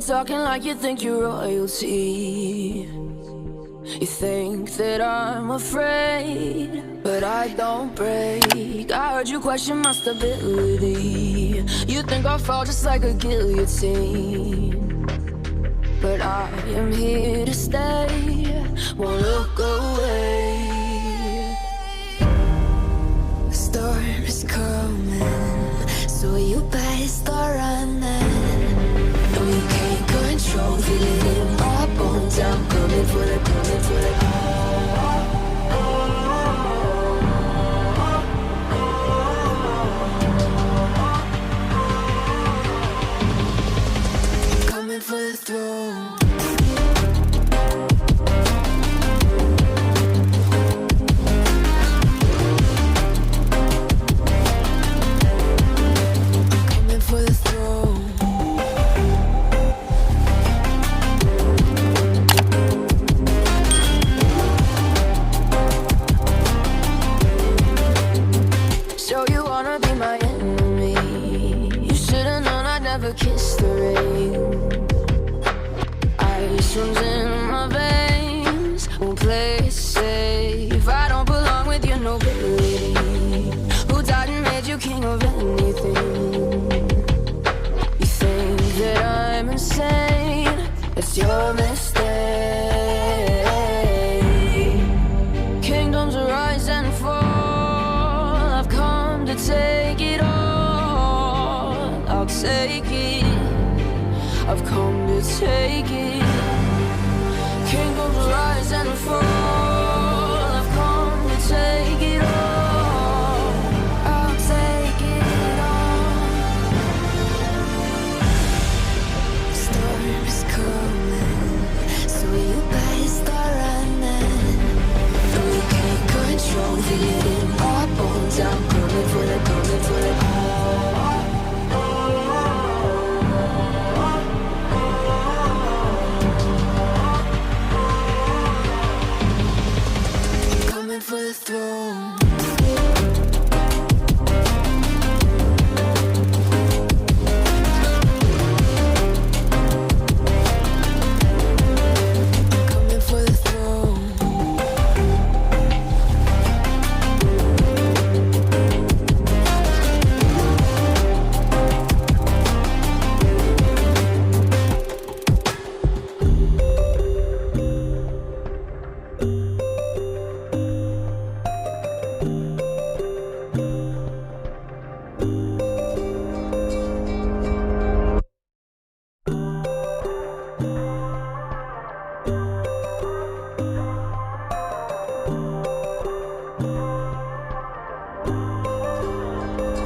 talking like you think you're royalty. You think that I'm afraid, but I don't break. I heard you question my stability. You think I'll fall just like a guillotine, but I am here to stay, won't look away. The storm is coming, so you better start running. No, you can't control, feel it in my bones. I'm coming for the, coming for the. Coming for the throne. Kiss the rain. Ice runs in my veins. Won't play it safe. I don't belong with your nobility. Who died and made you king of anything? You think that I'm insane? It's your mistake. Kingdoms rise and fall. I've come to take it all. I'll take it. I've come to take it. Kingdoms rise and fall. I've come to take it all. I'll take it all. Storm is coming, so you better start running. No, you can't control, feel it in my bones. I'm coming for the, coming for the. For the throne. Coming for the throne.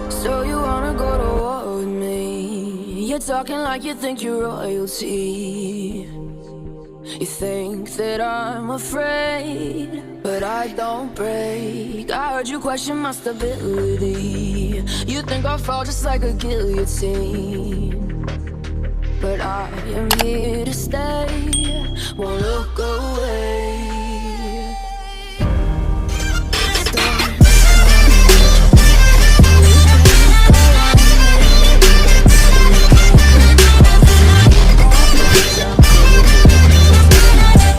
So you wanna go to war with me? You're talking like you think you're royalty. You think that I'm afraid, but I don't break. I heard you question my stability. You think I'll fall just like a guillotine, but I am here to stay.